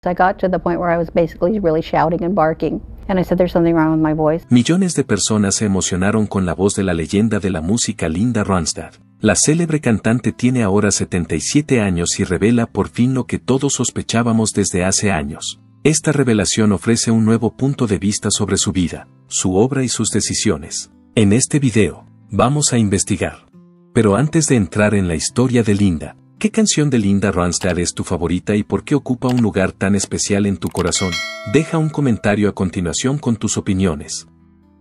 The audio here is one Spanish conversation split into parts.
I got to the point where I was basically really shouting and barking. And I said, there's something wrong with my voice. Millones de personas se emocionaron con la voz de la leyenda de la música Linda Ronstadt. La célebre cantante tiene ahora 77 años y revela por fin lo que todos sospechábamos desde hace años. Esta revelación ofrece un nuevo punto de vista sobre su vida, su obra y sus decisiones. En este video, vamos a investigar. Pero antes de entrar en la historia de Linda, ¿qué canción de Linda Ronstadt es tu favorita y por qué ocupa un lugar tan especial en tu corazón? Deja un comentario a continuación con tus opiniones.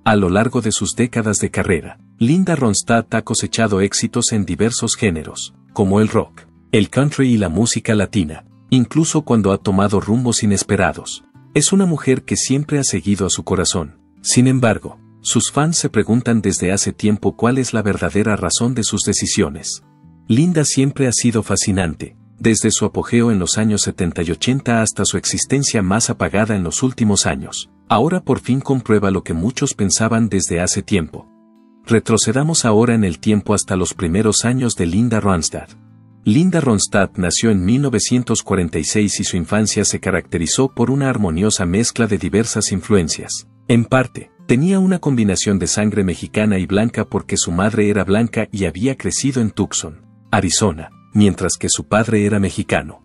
A lo largo de sus décadas de carrera, Linda Ronstadt ha cosechado éxitos en diversos géneros, como el rock, el country y la música latina, incluso cuando ha tomado rumbos inesperados. Es una mujer que siempre ha seguido a su corazón. Sin embargo, sus fans se preguntan desde hace tiempo cuál es la verdadera razón de sus decisiones. Linda siempre ha sido fascinante, desde su apogeo en los años 70 y 80 hasta su existencia más apagada en los últimos años. Ahora por fin comprueba lo que muchos pensaban desde hace tiempo. Retrocedamos ahora en el tiempo hasta los primeros años de Linda Ronstadt. Linda Ronstadt nació en 1946 y su infancia se caracterizó por una armoniosa mezcla de diversas influencias. En parte, tenía una combinación de sangre mexicana y blanca porque su madre era blanca y había crecido en Tucson, Arizona, mientras que su padre era mexicano.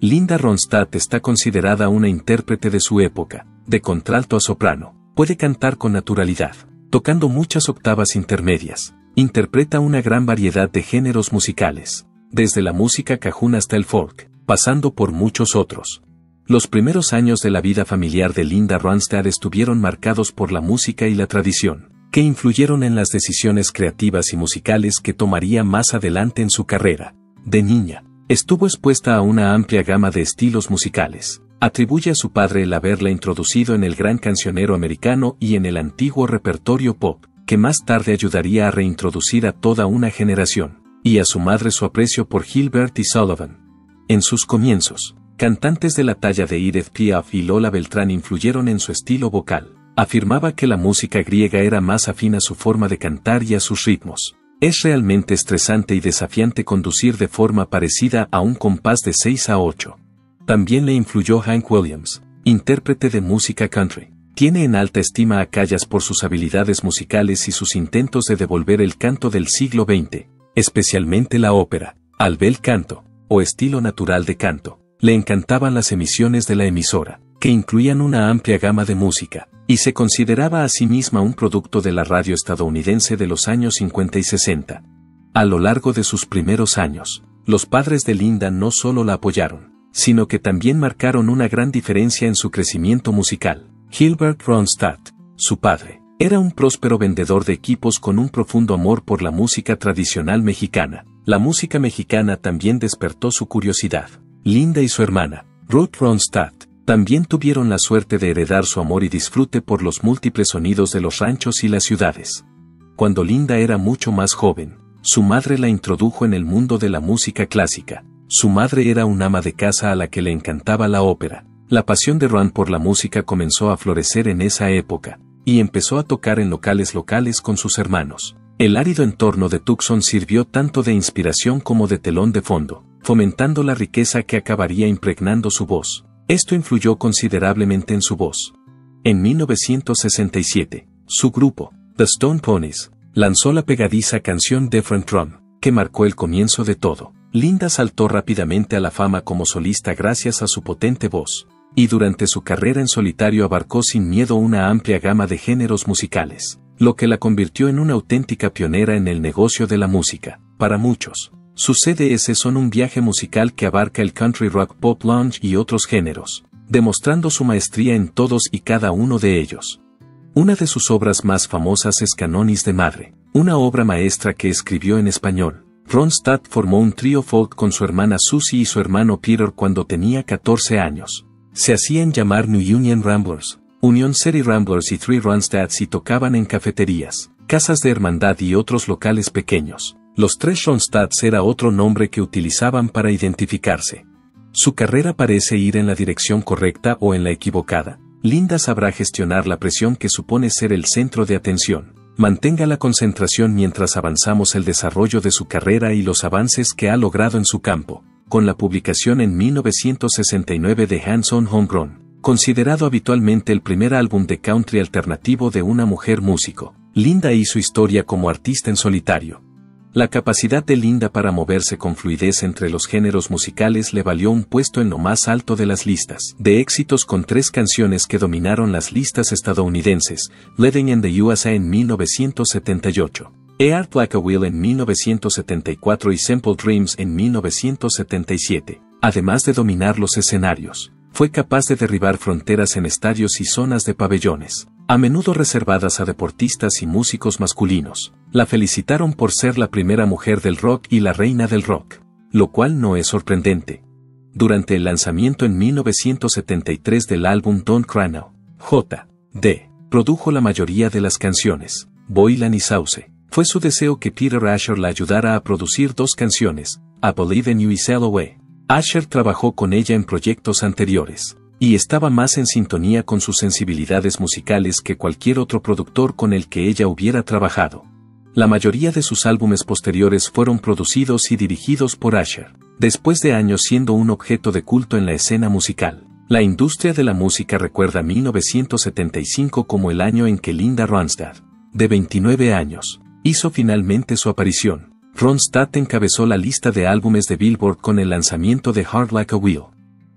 Linda Ronstadt está considerada una intérprete de su época, de contralto a soprano. Puede cantar con naturalidad, tocando muchas octavas intermedias. Interpreta una gran variedad de géneros musicales, desde la música cajún hasta el folk, pasando por muchos otros. Los primeros años de la vida familiar de Linda Ronstadt estuvieron marcados por la música y la tradición, que influyeron en las decisiones creativas y musicales que tomaría más adelante en su carrera. De niña, estuvo expuesta a una amplia gama de estilos musicales. Atribuye a su padre el haberla introducido en el gran cancionero americano y en el antiguo repertorio pop, que más tarde ayudaría a reintroducir a toda una generación, y a su madre su aprecio por Gilbert y Sullivan. En sus comienzos, cantantes de la talla de Edith Piaf y Lola Beltrán influyeron en su estilo vocal. Afirmaba que la música griega era más afín a su forma de cantar y a sus ritmos. Es realmente estresante y desafiante conducir de forma parecida a un compás de 6 a 8. También le influyó Hank Williams, intérprete de música country. Tiene en alta estima a Callas por sus habilidades musicales y sus intentos de devolver el canto del siglo XX, especialmente la ópera, al bel canto, o estilo natural de canto. Le encantaban las emisiones de la emisora, que incluían una amplia gama de música, y se consideraba a sí misma un producto de la radio estadounidense de los años 50 y 60. A lo largo de sus primeros años, los padres de Linda no solo la apoyaron, sino que también marcaron una gran diferencia en su crecimiento musical. Gilbert Ronstadt, su padre, era un próspero vendedor de equipos con un profundo amor por la música tradicional mexicana. La música mexicana también despertó su curiosidad. Linda y su hermana, Ruth Ronstadt, también tuvieron la suerte de heredar su amor y disfrute por los múltiples sonidos de los ranchos y las ciudades. Cuando Linda era mucho más joven, su madre la introdujo en el mundo de la música clásica. Su madre era una ama de casa a la que le encantaba la ópera. La pasión de Ron por la música comenzó a florecer en esa época, y empezó a tocar en locales con sus hermanos. El árido entorno de Tucson sirvió tanto de inspiración como de telón de fondo, fomentando la riqueza que acabaría impregnando su voz. Esto influyó considerablemente en su voz. En 1967, su grupo, The Stone Ponies, lanzó la pegadiza canción Different Drum, que marcó el comienzo de todo. Linda saltó rápidamente a la fama como solista gracias a su potente voz, y durante su carrera en solitario abarcó sin miedo una amplia gama de géneros musicales, lo que la convirtió en una auténtica pionera en el negocio de la música. Para muchos, sus CDs son un viaje musical que abarca el country, rock, pop, lounge y otros géneros, demostrando su maestría en todos y cada uno de ellos. Una de sus obras más famosas es Canonis de Madre, una obra maestra que escribió en español. Ronstadt formó un trío folk con su hermana Susie y su hermano Peter cuando tenía 14 años. Se hacían llamar New Union Ramblers, Union City Ramblers y Three Ronstadts y tocaban en cafeterías, casas de hermandad y otros locales pequeños. Los Tres Ronstadts era otro nombre que utilizaban para identificarse. Su carrera parece ir en la dirección correcta o en la equivocada. Linda sabrá gestionar la presión que supone ser el centro de atención. Mantenga la concentración mientras avanzamos el desarrollo de su carrera y los avances que ha logrado en su campo. con la publicación en 1969 de Hands On Homegrown, considerado habitualmente el primer álbum de country alternativo de una mujer músico. Linda hizo historia como artista en solitario. La capacidad de Linda para moverse con fluidez entre los géneros musicales le valió un puesto en lo más alto de las listas de éxitos con 3 canciones que dominaron las listas estadounidenses: Living in the USA en 1978, Earth Like a Wheel en 1974 y Simple Dreams en 1977. Además de dominar los escenarios, fue capaz de derribar fronteras en estadios y zonas de pabellones, a menudo reservadas a deportistas y músicos masculinos. La felicitaron por ser la primera mujer del rock y la reina del rock, lo cual no es sorprendente. Durante el lanzamiento en 1973 del álbum Don't Cry Now, J.D. produjo la mayoría de las canciones. Boylan y Sauce. Fue su deseo que Peter Asher la ayudara a producir 2 canciones, I Believe in You y Sail Away. Asher trabajó con ella en proyectos anteriores, y estaba más en sintonía con sus sensibilidades musicales que cualquier otro productor con el que ella hubiera trabajado. La mayoría de sus álbumes posteriores fueron producidos y dirigidos por Asher, después de años siendo un objeto de culto en la escena musical. La industria de la música recuerda 1975 como el año en que Linda Ronstadt, de 29 años, hizo finalmente su aparición. Ronstadt encabezó la lista de álbumes de Billboard con el lanzamiento de Hard Like a Wheel.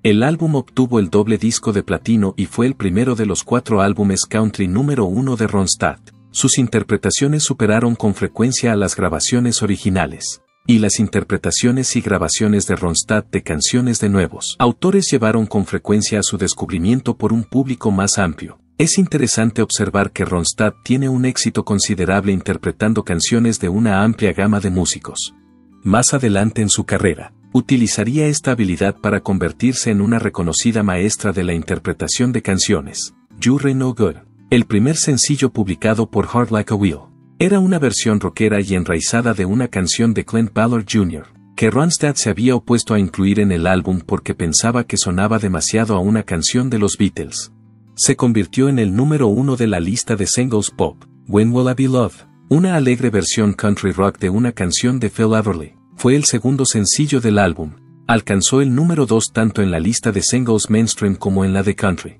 El álbum obtuvo el doble disco de platino y fue el primero de los 4 álbumes country número 1 de Ronstadt. Sus interpretaciones superaron con frecuencia a las grabaciones originales, y las interpretaciones y grabaciones de Ronstadt de canciones de nuevos autores llevaron con frecuencia a su descubrimiento por un público más amplio. Es interesante observar que Ronstadt tiene un éxito considerable interpretando canciones de una amplia gama de músicos. Más adelante en su carrera, utilizaría esta habilidad para convertirse en una reconocida maestra de la interpretación de canciones. You're No Good, el primer sencillo publicado por Hard Like a Wheel, era una versión rockera y enraizada de una canción de Clint Ballard Jr., que Ronstadt se había opuesto a incluir en el álbum porque pensaba que sonaba demasiado a una canción de los Beatles. Se convirtió en el número 1 de la lista de singles pop, When Will I Be Loved, una alegre versión country rock de una canción de Phil Everly. Fue el segundo sencillo del álbum. Alcanzó el número 2 tanto en la lista de singles mainstream como en la de country.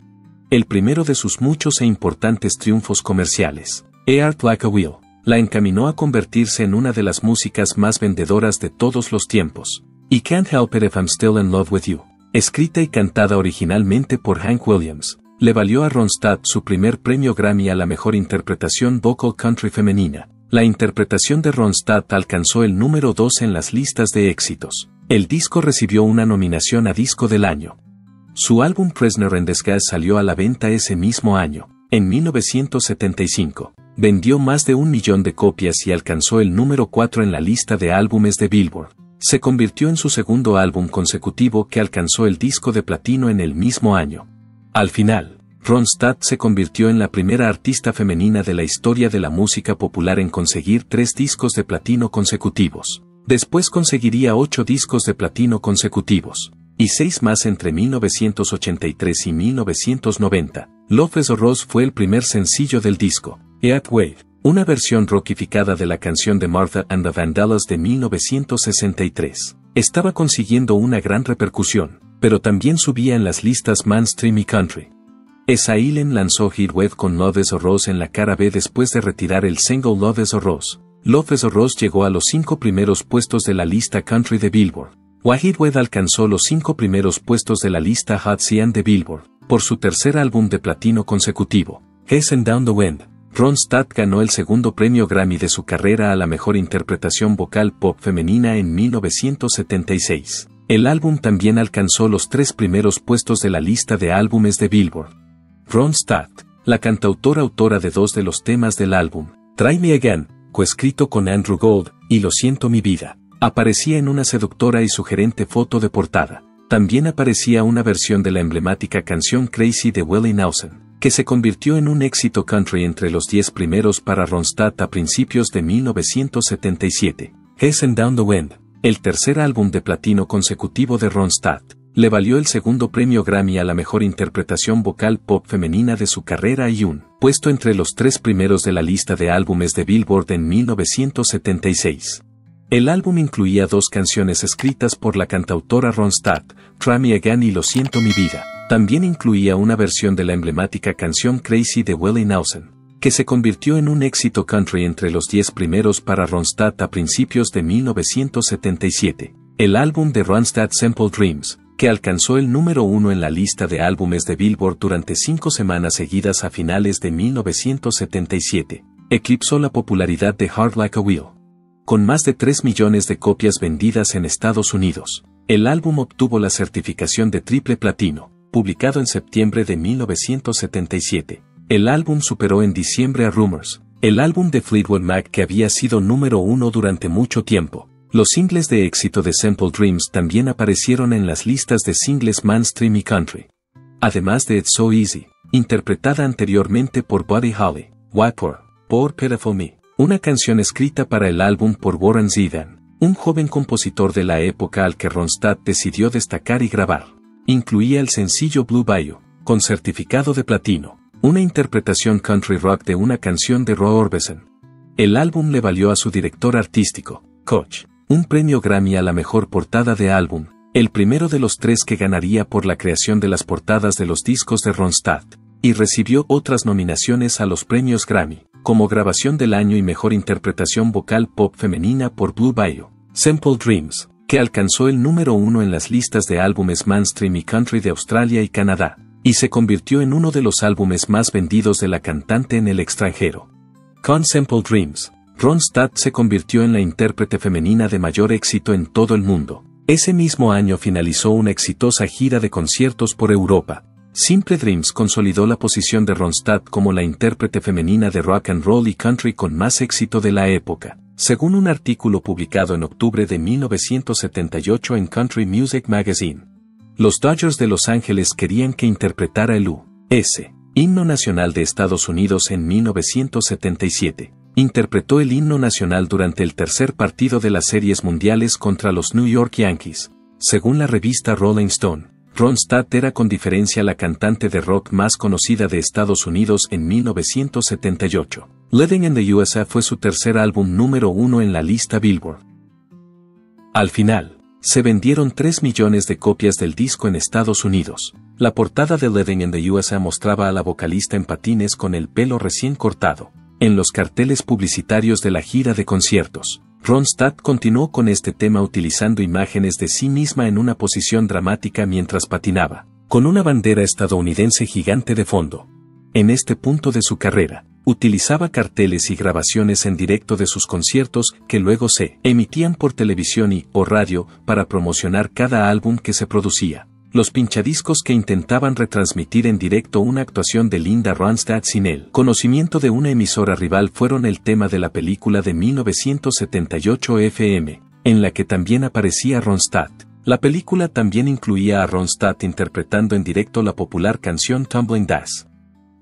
El primero de sus muchos e importantes triunfos comerciales, Earth Like a Wheel, la encaminó a convertirse en una de las músicas más vendedoras de todos los tiempos. Y Can't Help It If I'm Still in Love With You, escrita y cantada originalmente por Hank Williams, le valió a Ronstadt su primer premio Grammy a la mejor interpretación vocal country femenina. La interpretación de Ronstadt alcanzó el número 2 en las listas de éxitos. El disco recibió una nominación a Disco del Año. Su álbum Prisoner in Disguise salió a la venta ese mismo año. En 1975, vendió más de 1 millón de copias y alcanzó el número 4 en la lista de álbumes de Billboard. Se convirtió en su segundo álbum consecutivo que alcanzó el disco de platino en el mismo año. Al final, Ronstadt se convirtió en la primera artista femenina de la historia de la música popular en conseguir 3 discos de platino consecutivos. Después conseguiría 8 discos de platino consecutivos, y 6 más entre 1983 y 1990. Love is a Rose fue el primer sencillo del disco. Earthquake, una versión rockificada de la canción de Martha and the Vandellas de 1963. Estaba consiguiendo una gran repercusión, pero también subía en las listas mainstream y country. Esailen lanzó Heatwave con Love is a Rose en la cara B después de retirar el single Love is a Rose. Love is a Rose llegó a los 5 primeros puestos de la lista country de Billboard. Heatwave alcanzó los 5 primeros puestos de la lista Hot 100 de Billboard, por su tercer álbum de platino consecutivo. Hasten Down the Wind. Ronstadt ganó el segundo premio Grammy de su carrera a la mejor interpretación vocal pop femenina en 1976. El álbum también alcanzó los 3 primeros puestos de la lista de álbumes de Billboard. Ronstadt, la cantautora-autora de 2 de los temas del álbum, Try Me Again, coescrito con Andrew Gold, y Lo Siento Mi Vida, aparecía en una seductora y sugerente foto de portada. También aparecía una versión de la emblemática canción Crazy de Willie Nelson, que se convirtió en un éxito country entre los 10 primeros para Ronstadt a principios de 1977. Hasten Down the Wind, el tercer álbum de platino consecutivo de Ronstadt, le valió el segundo premio Grammy a la mejor interpretación vocal pop femenina de su carrera y un puesto entre los 3 primeros de la lista de álbumes de Billboard en 1976. El álbum incluía 2 canciones escritas por la cantautora Ronstadt, Try Me Again y Lo Siento Mi Vida. También incluía una versión de la emblemática canción Crazy de Willie Nelson, que se convirtió en un éxito country entre los 10 primeros para Ronstadt a principios de 1977. El álbum de Ronstadt Simple Dreams, que alcanzó el número 1 en la lista de álbumes de Billboard durante 5 semanas seguidas a finales de 1977, eclipsó la popularidad de Hard Like a Wheel. Con más de 3 millones de copias vendidas en Estados Unidos, el álbum obtuvo la certificación de triple platino, publicado en septiembre de 1977. El álbum superó en diciembre a Rumors, el álbum de Fleetwood Mac que había sido número 1 durante mucho tiempo. Los singles de éxito de Simple Dreams también aparecieron en las listas de singles mainstream y country. Además de It's So Easy, interpretada anteriormente por Buddy Holly, Why Poor Pitiful Me, una canción escrita para el álbum por Warren Zevon, un joven compositor de la época al que Ronstadt decidió destacar y grabar. Incluía el sencillo Blue Bayou, con certificado de platino, una interpretación country rock de una canción de Roy Orbison. El álbum le valió a su director artístico, Koch, un premio Grammy a la mejor portada de álbum, el primero de los 3 que ganaría por la creación de las portadas de los discos de Ronstadt, y recibió otras nominaciones a los premios Grammy, como grabación del año y mejor interpretación vocal pop femenina por Blue Bayou, Simple Dreams, que alcanzó el número 1 en las listas de álbumes mainstream y country de Australia y Canadá, y se convirtió en uno de los álbumes más vendidos de la cantante en el extranjero. Con Simple Dreams, Ronstadt se convirtió en la intérprete femenina de mayor éxito en todo el mundo. Ese mismo año finalizó una exitosa gira de conciertos por Europa. Simple Dreams consolidó la posición de Ronstadt como la intérprete femenina de rock and roll y country con más éxito de la época, según un artículo publicado en octubre de 1978 en Country Music Magazine. Los Dodgers de Los Ángeles querían que interpretara el U.S. himno nacional de Estados Unidos en 1977. Interpretó el himno nacional durante el tercer partido de las Series Mundiales contra los New York Yankees. Según la revista Rolling Stone, Ronstadt era con diferencia la cantante de rock más conocida de Estados Unidos en 1978. Living in the USA fue su tercer álbum número 1 en la lista Billboard. Al final, se vendieron 3 millones de copias del disco en Estados Unidos. La portada de Living in the USA mostraba a la vocalista en patines con el pelo recién cortado. En los carteles publicitarios de la gira de conciertos, Ronstadt continuó con este tema utilizando imágenes de sí misma en una posición dramática mientras patinaba, con una bandera estadounidense gigante de fondo. En este punto de su carrera, utilizaba carteles y grabaciones en directo de sus conciertos que luego se emitían por televisión y o radio para promocionar cada álbum que se producía. Los pinchadiscos que intentaban retransmitir en directo una actuación de Linda Ronstadt sin el conocimiento de una emisora rival fueron el tema de la película de 1978 FM, en la que también aparecía Ronstadt. La película también incluía a Ronstadt interpretando en directo la popular canción Tumbling Dash.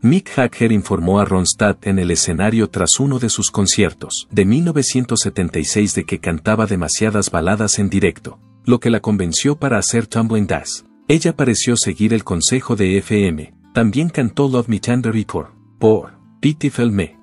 Mick Jagger informó a Ronstadt en el escenario tras uno de sus conciertos de 1976 de que cantaba demasiadas baladas en directo, lo que la convenció para hacer Tumbling Dash. Ella pareció seguir el consejo de FM, también cantó Love Me Tender y por Pitiful Me.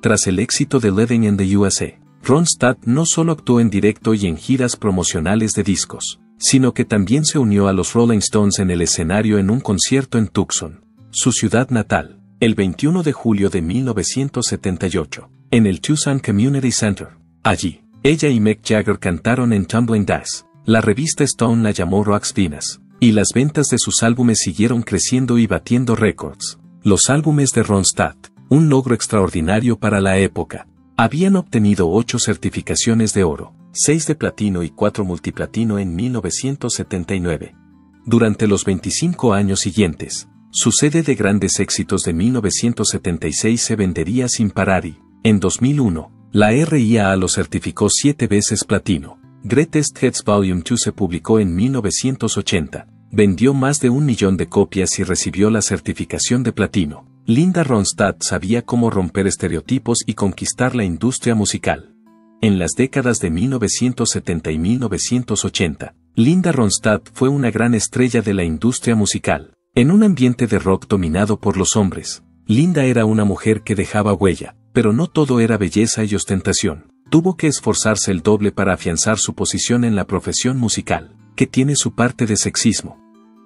Tras el éxito de Living in the USA, Ronstadt no solo actuó en directo y en giras promocionales de discos, sino que también se unió a los Rolling Stones en el escenario en un concierto en Tucson, su ciudad natal, el 21 de julio de 1978, en el Tucson Community Center. Allí, ella y Mick Jagger cantaron en Tumbling Dash. La revista Stone la llamó Rock's Venus, y las ventas de sus álbumes siguieron creciendo y batiendo récords. Los álbumes de Ronstadt, un logro extraordinario para la época, habían obtenido 8 certificaciones de oro, 6 de platino y 4 multiplatino en 1979. Durante los 25 años siguientes, su serie de grandes éxitos de 1976 se vendería sin parar y, en 2001, la RIAA lo certificó 7 veces platino. Greatest Hits Volume 2 se publicó en 1980, vendió más de 1 millón de copias y recibió la certificación de platino. Linda Ronstadt sabía cómo romper estereotipos y conquistar la industria musical. En las décadas de 1970 y 1980, Linda Ronstadt fue una gran estrella de la industria musical. En un ambiente de rock dominado por los hombres, Linda era una mujer que dejaba huella, pero no todo era belleza y ostentación. Tuvo que esforzarse el doble para afianzar su posición en la profesión musical, que tiene su parte de sexismo.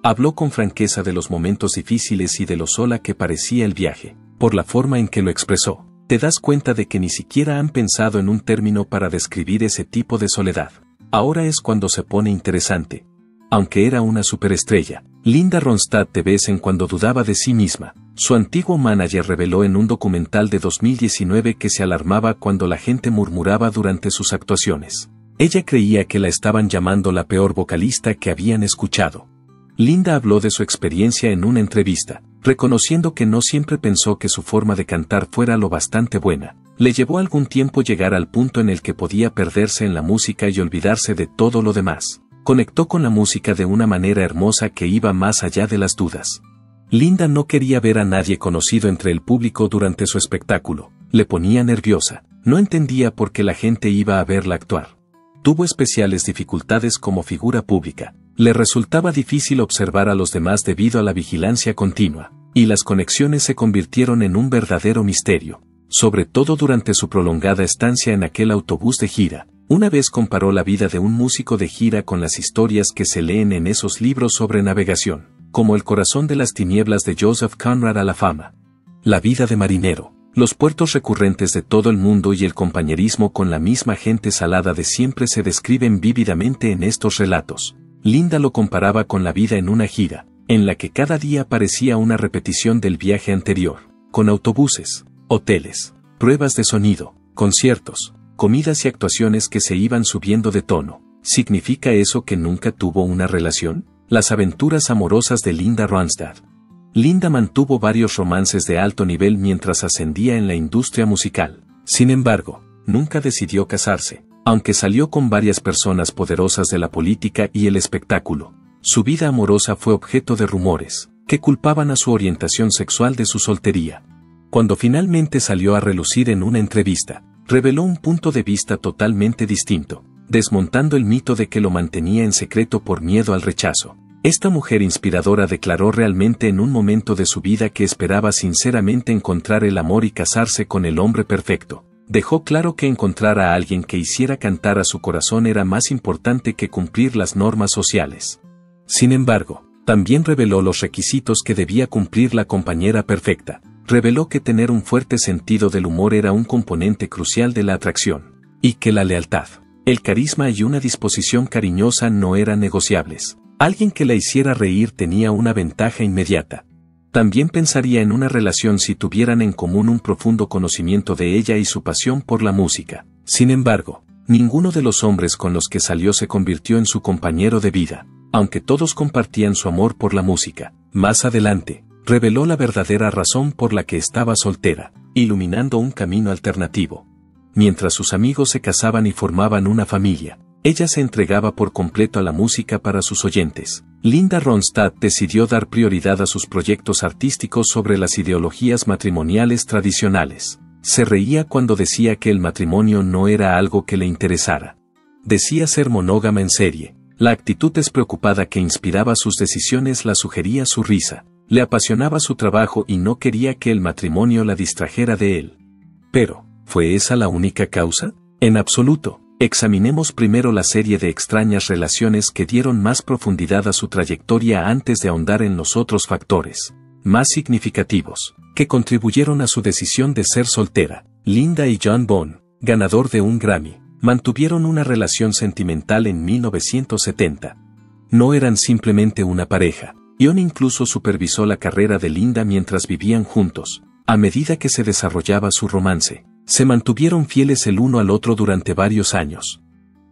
Habló con franqueza de los momentos difíciles y de lo sola que parecía el viaje. Por la forma en que lo expresó, te das cuenta de que ni siquiera han pensado en un término para describir ese tipo de soledad. Ahora es cuando se pone interesante. Aunque era una superestrella, Linda Ronstadt de vez en cuando dudaba de sí misma. Su antiguo manager reveló en un documental de 2019 que se alarmaba cuando la gente murmuraba durante sus actuaciones. Ella creía que la estaban llamando la peor vocalista que habían escuchado. Linda habló de su experiencia en una entrevista, reconociendo que no siempre pensó que su forma de cantar fuera lo bastante buena. Le llevó algún tiempo llegar al punto en el que podía perderse en la música y olvidarse de todo lo demás. Conectó con la música de una manera hermosa que iba más allá de las dudas. Linda no quería ver a nadie conocido entre el público durante su espectáculo. Le ponía nerviosa. No entendía por qué la gente iba a verla actuar. Tuvo especiales dificultades como figura pública. Le resultaba difícil observar a los demás debido a la vigilancia continua, y las conexiones se convirtieron en un verdadero misterio, sobre todo durante su prolongada estancia en aquel autobús de gira. Una vez comparó la vida de un músico de gira con las historias que se leen en esos libros sobre navegación, como El corazón de las tinieblas de Joseph Conrad a la fama. La vida de marinero, los puertos recurrentes de todo el mundo y el compañerismo con la misma gente salada de siempre se describen vívidamente en estos relatos. Linda lo comparaba con la vida en una gira, en la que cada día parecía una repetición del viaje anterior, con autobuses, hoteles, pruebas de sonido, conciertos, comidas y actuaciones que se iban subiendo de tono. ¿Significa eso que nunca tuvo una relación? Las aventuras amorosas de Linda Ronstadt. Linda mantuvo varios romances de alto nivel mientras ascendía en la industria musical. Sin embargo, nunca decidió casarse, aunque salió con varias personas poderosas de la política y el espectáculo. Su vida amorosa fue objeto de rumores, que culpaban a su orientación sexual de su soltería. Cuando finalmente salió a relucir en una entrevista, reveló un punto de vista totalmente distinto, desmontando el mito de que lo mantenía en secreto por miedo al rechazo. Esta mujer inspiradora declaró realmente en un momento de su vida que esperaba sinceramente encontrar el amor y casarse con el hombre perfecto. Dejó claro que encontrar a alguien que hiciera cantar a su corazón era más importante que cumplir las normas sociales. Sin embargo, también reveló los requisitos que debía cumplir la compañera perfecta. Reveló que tener un fuerte sentido del humor era un componente crucial de la atracción, y que la lealtad, el carisma y una disposición cariñosa no eran negociables. Alguien que la hiciera reír tenía una ventaja inmediata. También pensaría en una relación si tuvieran en común un profundo conocimiento de ella y su pasión por la música. Sin embargo, ninguno de los hombres con los que salió se convirtió en su compañero de vida, aunque todos compartían su amor por la música. Más adelante, reveló la verdadera razón por la que estaba soltera, iluminando un camino alternativo. Mientras sus amigos se casaban y formaban una familia, ella se entregaba por completo a la música para sus oyentes. Linda Ronstadt decidió dar prioridad a sus proyectos artísticos sobre las ideologías matrimoniales tradicionales. Se reía cuando decía que el matrimonio no era algo que le interesara. Decía ser monógama en serie. La actitud despreocupada que inspiraba sus decisiones la sugería su risa. Le apasionaba su trabajo y no quería que el matrimonio la distrajera de él. Pero, ¿fue esa la única causa? En absoluto. Examinemos primero la serie de extrañas relaciones que dieron más profundidad a su trayectoria antes de ahondar en los otros factores más significativos que contribuyeron a su decisión de ser soltera. Linda y John Bonham, ganador de un Grammy, mantuvieron una relación sentimental en 1970. No eran simplemente una pareja. John incluso supervisó la carrera de Linda mientras vivían juntos. A medida que se desarrollaba su romance, se mantuvieron fieles el uno al otro durante varios años.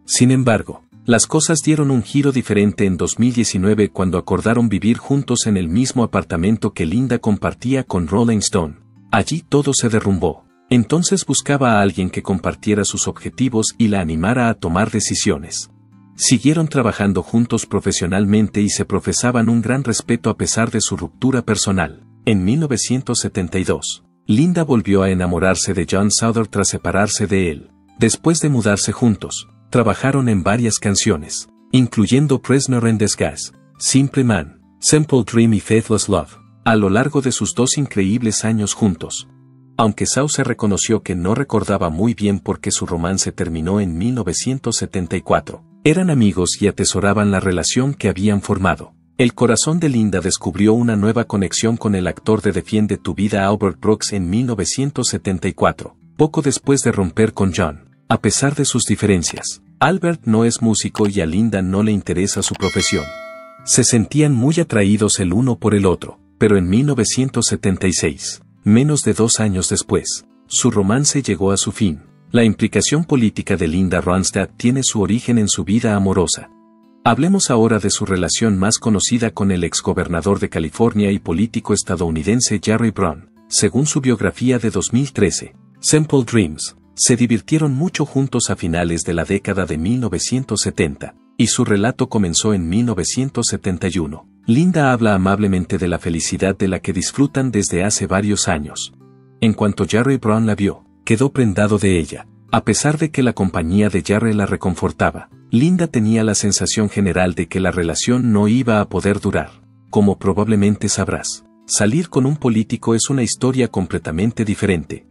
Sin embargo, las cosas dieron un giro diferente en 2019 cuando acordaron vivir juntos en el mismo apartamento que Linda compartía con Rolling Stone. Allí todo se derrumbó. Entonces buscaba a alguien que compartiera sus objetivos y la animara a tomar decisiones. Siguieron trabajando juntos profesionalmente y se profesaban un gran respeto a pesar de su ruptura personal. En 1972, Linda volvió a enamorarse de John Souther tras separarse de él. Después de mudarse juntos, trabajaron en varias canciones, incluyendo Prisoner in Disguise, Simple Man, Simple Dream y Faithless Love, a lo largo de sus 2 increíbles años juntos. Aunque Sauce reconoció que no recordaba muy bien por qué su romance terminó en 1974, eran amigos y atesoraban la relación que habían formado. El corazón de Linda descubrió una nueva conexión con el actor de Defiende tu vida Albert Brooks en 1974, poco después de romper con John. A pesar de sus diferencias, Albert no es músico y a Linda no le interesa su profesión. Se sentían muy atraídos el uno por el otro, pero en 1976, menos de 2 años después, su romance llegó a su fin. La implicación política de Linda Ronstadt tiene su origen en su vida amorosa. Hablemos ahora de su relación más conocida con el exgobernador de California y político estadounidense Jerry Brown. Según su biografía de 2013, Simple Dreams, se divirtieron mucho juntos a finales de la década de 1970, y su relato comenzó en 1971. Linda habla amablemente de la felicidad de la que disfrutan desde hace varios años. En cuanto Jerry Brown la vio, quedó prendado de ella. A pesar de que la compañía de Jerry la reconfortaba, Linda tenía la sensación general de que la relación no iba a poder durar. Como probablemente sabrás, salir con un político es una historia completamente diferente.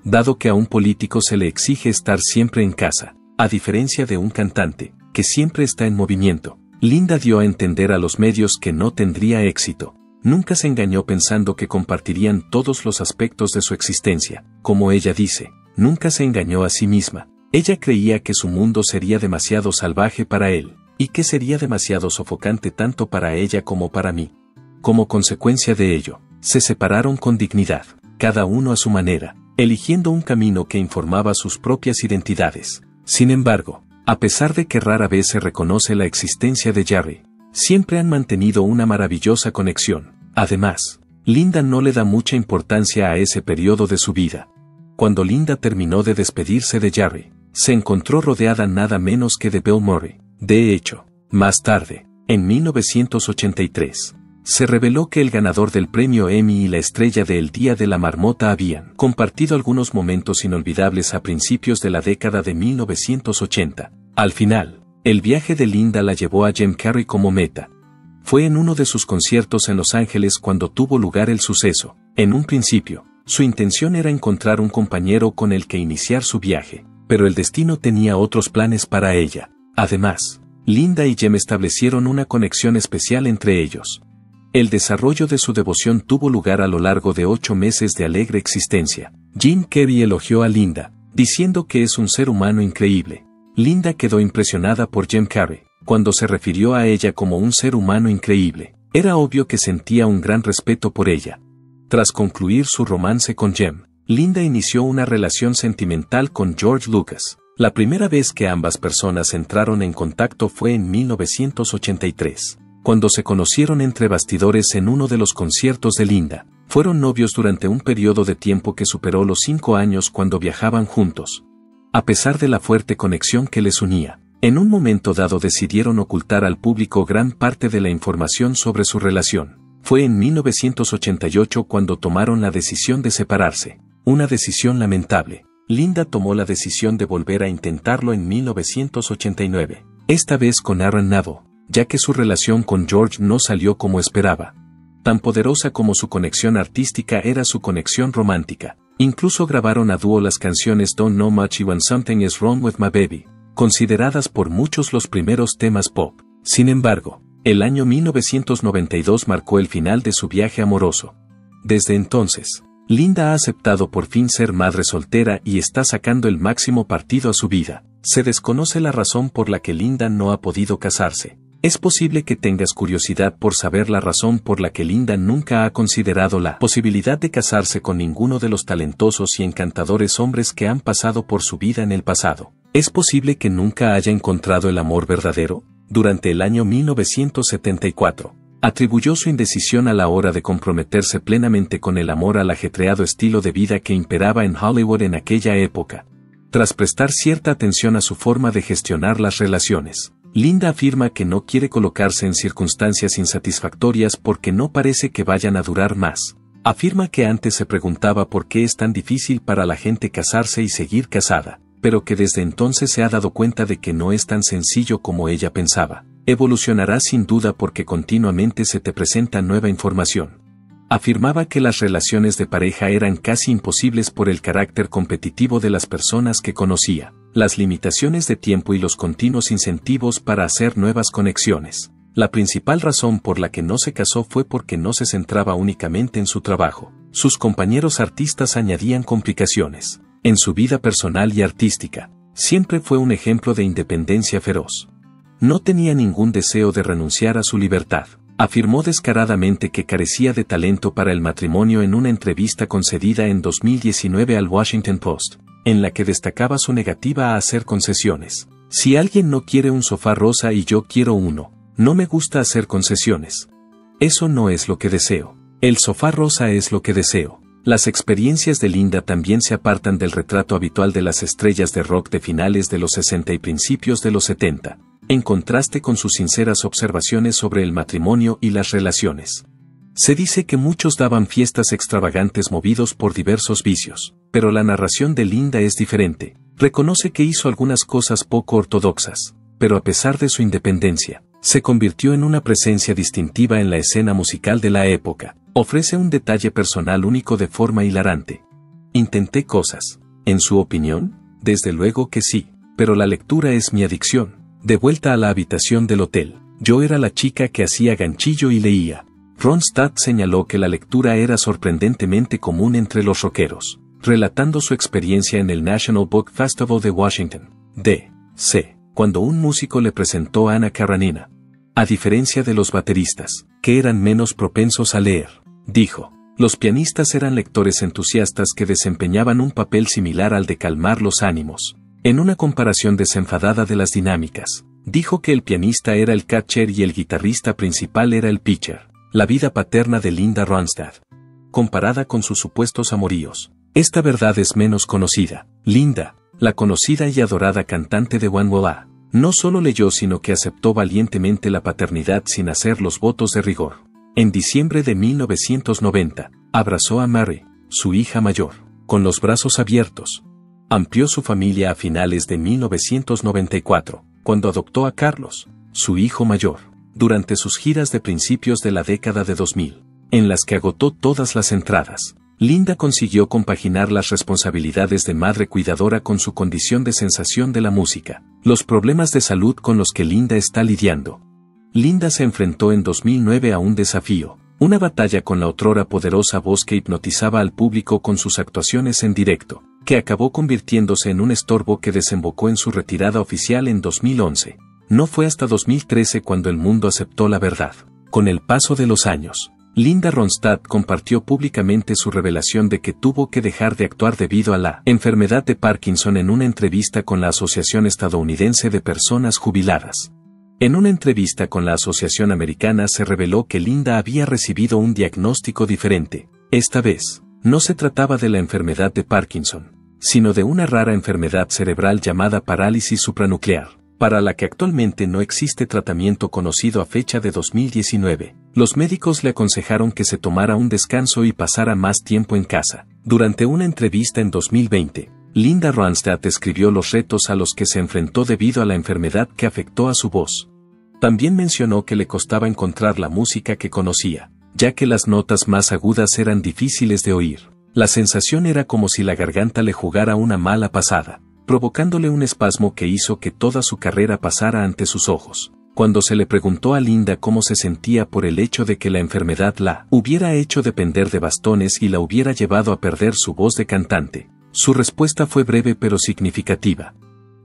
Dado que a un político se le exige estar siempre en casa, a diferencia de un cantante, que siempre está en movimiento, Linda dio a entender a los medios que no tendría éxito. Nunca se engañó pensando que compartirían todos los aspectos de su existencia. Como ella dice, nunca se engañó a sí misma. Ella creía que su mundo sería demasiado salvaje para él, y que sería demasiado sofocante tanto para ella como para mí. Como consecuencia de ello, se separaron con dignidad, cada uno a su manera, eligiendo un camino que informaba sus propias identidades. Sin embargo, a pesar de que rara vez se reconoce la existencia de Jerry, siempre han mantenido una maravillosa conexión. Además, Linda no le da mucha importancia a ese periodo de su vida. Cuando Linda terminó de despedirse de Jerry, se encontró rodeada nada menos que de Bill Murray. De hecho, más tarde, en 1983, se reveló que el ganador del premio Emmy y la estrella de El Día de la Marmota habían compartido algunos momentos inolvidables a principios de la década de 1980. Al final, el viaje de Linda la llevó a Jim Carrey como meta. Fue en uno de sus conciertos en Los Ángeles cuando tuvo lugar el suceso. En un principio, su intención era encontrar un compañero con el que iniciar su viaje, pero el destino tenía otros planes para ella. Además, Linda y Jim establecieron una conexión especial entre ellos. El desarrollo de su devoción tuvo lugar a lo largo de 8 meses de alegre existencia. Jim Carrey elogió a Linda, diciendo que es un ser humano increíble. Linda quedó impresionada por Jim Carrey, cuando se refirió a ella como un ser humano increíble. Era obvio que sentía un gran respeto por ella. Tras concluir su romance con Jim, Linda inició una relación sentimental con George Lucas. La primera vez que ambas personas entraron en contacto fue en 1983. Cuando se conocieron entre bastidores en uno de los conciertos de Linda. Fueron novios durante un periodo de tiempo que superó los 5 años cuando viajaban juntos. A pesar de la fuerte conexión que les unía, en un momento dado decidieron ocultar al público gran parte de la información sobre su relación. Fue en 1988 cuando tomaron la decisión de separarse. Una decisión lamentable. Linda tomó la decisión de volver a intentarlo en 1989. Esta vez con Aaron Neville, ya que su relación con George no salió como esperaba. Tan poderosa como su conexión artística era su conexión romántica. Incluso grabaron a dúo las canciones Don't Know Much y When Something Is Wrong With My Baby, consideradas por muchos los primeros temas pop. Sin embargo, el año 1992 marcó el final de su viaje amoroso. Desde entonces, Linda ha aceptado por fin ser madre soltera y está sacando el máximo partido a su vida. Se desconoce la razón por la que Linda no ha podido casarse. Es posible que tengas curiosidad por saber la razón por la que Linda nunca ha considerado la posibilidad de casarse con ninguno de los talentosos y encantadores hombres que han pasado por su vida en el pasado. ¿Es posible que nunca haya encontrado el amor verdadero? Durante el año 1974, atribuyó su indecisión a la hora de comprometerse plenamente con el amor al ajetreado estilo de vida que imperaba en Hollywood en aquella época. Tras prestar cierta atención a su forma de gestionar las relaciones, Linda afirma que no quiere colocarse en circunstancias insatisfactorias porque no parece que vayan a durar más. Afirma que antes se preguntaba por qué es tan difícil para la gente casarse y seguir casada, pero que desde entonces se ha dado cuenta de que no es tan sencillo como ella pensaba. Evolucionará sin duda porque continuamente se te presenta nueva información. Afirmaba que las relaciones de pareja eran casi imposibles por el carácter competitivo de las personas que conocía, las limitaciones de tiempo y los continuos incentivos para hacer nuevas conexiones. La principal razón por la que no se casó fue porque no se centraba únicamente en su trabajo. Sus compañeros artistas añadían complicaciones. En su vida personal y artística, siempre fue un ejemplo de independencia feroz. No tenía ningún deseo de renunciar a su libertad. Afirmó descaradamente que carecía de talento para el matrimonio en una entrevista concedida en 2019 al Washington Post, en la que destacaba su negativa a hacer concesiones. Si alguien no quiere un sofá rosa y yo quiero uno, no me gusta hacer concesiones. Eso no es lo que deseo. El sofá rosa es lo que deseo. Las experiencias de Linda también se apartan del retrato habitual de las estrellas de rock de finales de los 60 y principios de los 70, en contraste con sus sinceras observaciones sobre el matrimonio y las relaciones. Se dice que muchos daban fiestas extravagantes movidos por diversos vicios, pero la narración de Linda es diferente. Reconoce que hizo algunas cosas poco ortodoxas, pero a pesar de su independencia, se convirtió en una presencia distintiva en la escena musical de la época. Ofrece un detalle personal único de forma hilarante. Intenté cosas. En su opinión, desde luego que sí, pero la lectura es mi adicción. De vuelta a la habitación del hotel, yo era la chica que hacía ganchillo y leía. Ronstadt señaló que la lectura era sorprendentemente común entre los rockeros, relatando su experiencia en el National Book Festival de Washington, D.C., cuando un músico le presentó a Anna Karenina. A diferencia de los bateristas, que eran menos propensos a leer, dijo, los pianistas eran lectores entusiastas que desempeñaban un papel similar al de calmar los ánimos. En una comparación desenfadada de las dinámicas, dijo que el pianista era el catcher y el guitarrista principal era el pitcher. La vida paterna de Linda Ronstadt. Comparada con sus supuestos amoríos, esta verdad es menos conocida. Linda, la conocida y adorada cantante de One Will I, no solo leyó sino que aceptó valientemente la paternidad sin hacer los votos de rigor. En diciembre de 1990, abrazó a Mary, su hija mayor, con los brazos abiertos. Amplió su familia a finales de 1994, cuando adoptó a Carlos, su hijo mayor, durante sus giras de principios de la década de 2000, en las que agotó todas las entradas. Linda consiguió compaginar las responsabilidades de madre cuidadora con su condición de sensación de la música, los problemas de salud con los que Linda está lidiando. Linda se enfrentó en 2009 a un desafío, una batalla con la otrora poderosa voz que hipnotizaba al público con sus actuaciones en directo, que acabó convirtiéndose en un estorbo que desembocó en su retirada oficial en 2011. No fue hasta 2013 cuando el mundo aceptó la verdad. Con el paso de los años, Linda Ronstadt compartió públicamente su revelación de que tuvo que dejar de actuar debido a la enfermedad de Parkinson en una entrevista con la Asociación Estadounidense de Personas Jubiladas. En una entrevista con la Asociación Americana se reveló que Linda había recibido un diagnóstico diferente. Esta vez, no se trataba de la enfermedad de Parkinson, sino de una rara enfermedad cerebral llamada parálisis supranuclear, para la que actualmente no existe tratamiento conocido a fecha de 2019. Los médicos le aconsejaron que se tomara un descanso y pasara más tiempo en casa. Durante una entrevista en 2020, Linda Ronstadt escribió los retos a los que se enfrentó debido a la enfermedad que afectó a su voz. También mencionó que le costaba encontrar la música que conocía, ya que las notas más agudas eran difíciles de oír. La sensación era como si la garganta le jugara una mala pasada, provocándole un espasmo que hizo que toda su carrera pasara ante sus ojos. Cuando se le preguntó a Linda cómo se sentía por el hecho de que la enfermedad la hubiera hecho depender de bastones y la hubiera llevado a perder su voz de cantante, su respuesta fue breve pero significativa.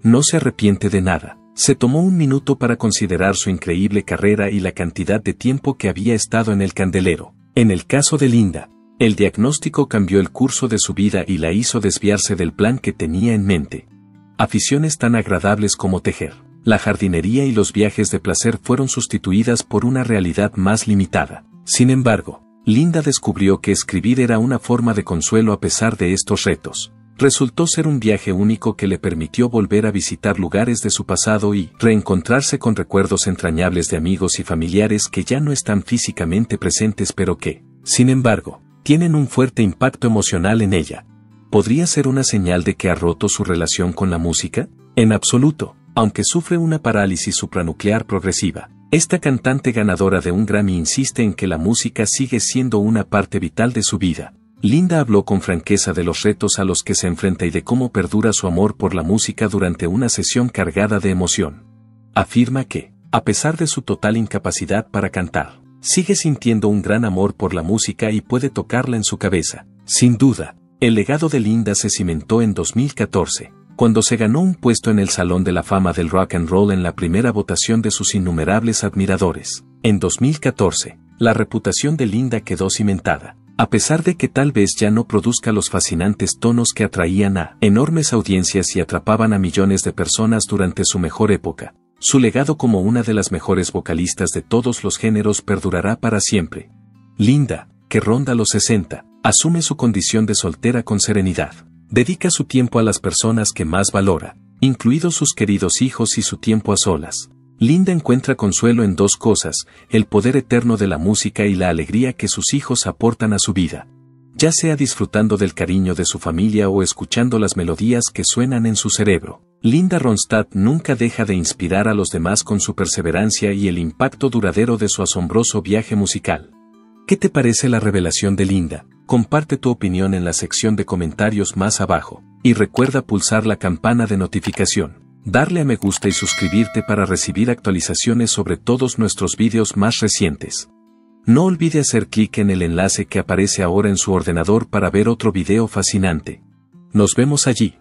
No se arrepiente de nada. Se tomó un minuto para considerar su increíble carrera y la cantidad de tiempo que había estado en el candelero. En el caso de Linda, el diagnóstico cambió el curso de su vida y la hizo desviarse del plan que tenía en mente. Aficiones tan agradables como tejer, la jardinería y los viajes de placer fueron sustituidas por una realidad más limitada. Sin embargo, Linda descubrió que escribir era una forma de consuelo a pesar de estos retos. Resultó ser un viaje único que le permitió volver a visitar lugares de su pasado y reencontrarse con recuerdos entrañables de amigos y familiares que ya no están físicamente presentes pero que, sin embargo, tienen un fuerte impacto emocional en ella. ¿Podría ser una señal de que ha roto su relación con la música? En absoluto, aunque sufre una parálisis supranuclear progresiva, Esta cantante ganadora de un Grammy insiste en que la música sigue siendo una parte vital de su vida. Linda habló con franqueza de los retos a los que se enfrenta y de cómo perdura su amor por la música durante una sesión cargada de emoción. Afirma que, a pesar de su total incapacidad para cantar, sigue sintiendo un gran amor por la música y puede tocarla en su cabeza. Sin duda, el legado de Linda se cimentó en 2014. Cuando se ganó un puesto en el Salón de la Fama del Rock and Roll en la primera votación de sus innumerables admiradores. En 2014, la reputación de Linda quedó cimentada, a pesar de que tal vez ya no produzca los fascinantes tonos que atraían a enormes audiencias y atrapaban a millones de personas durante su mejor época. Su legado como una de las mejores vocalistas de todos los géneros perdurará para siempre. Linda, que ronda los 60, asume su condición de soltera con serenidad. Dedica su tiempo a las personas que más valora, incluidos sus queridos hijos y su tiempo a solas. Linda encuentra consuelo en dos cosas: el poder eterno de la música y la alegría que sus hijos aportan a su vida. Ya sea disfrutando del cariño de su familia o escuchando las melodías que suenan en su cerebro, Linda Ronstadt nunca deja de inspirar a los demás con su perseverancia y el impacto duradero de su asombroso viaje musical. ¿Qué te parece la revelación de Linda? Comparte tu opinión en la sección de comentarios más abajo, y recuerda pulsar la campana de notificación, darle a me gusta y suscribirte para recibir actualizaciones sobre todos nuestros vídeos más recientes. No olvide hacer clic en el enlace que aparece ahora en su ordenador para ver otro video fascinante. Nos vemos allí.